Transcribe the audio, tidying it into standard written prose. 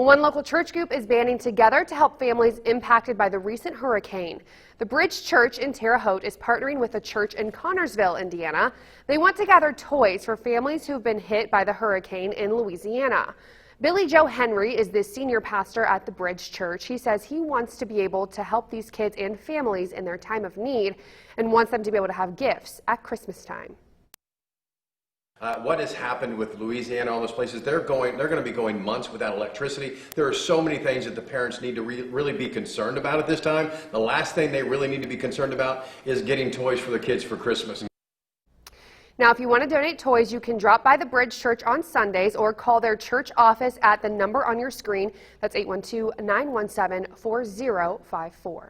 Well, one local church group is banding together to help families impacted by the recent hurricane. The Bridge Church in Terre Haute is partnering with a church in Connersville, Indiana. They want to gather toys for families who have been hit by the hurricane in Louisiana. Billy Joe Henry is the senior pastor at the Bridge Church. He says he wants to be able to help these kids and families in their time of need and wants them to be able to have gifts at Christmas time. What has happened with Louisiana, all those places, they're going to be going months without electricity. There are so many things that the parents need to really be concerned about at this time. The last thing they really need to be concerned about is getting toys for their kids for Christmas. Now, if you want to donate toys, you can drop by the Bridge Church on Sundays or call their church office at the number on your screen. That's 812-917-4054.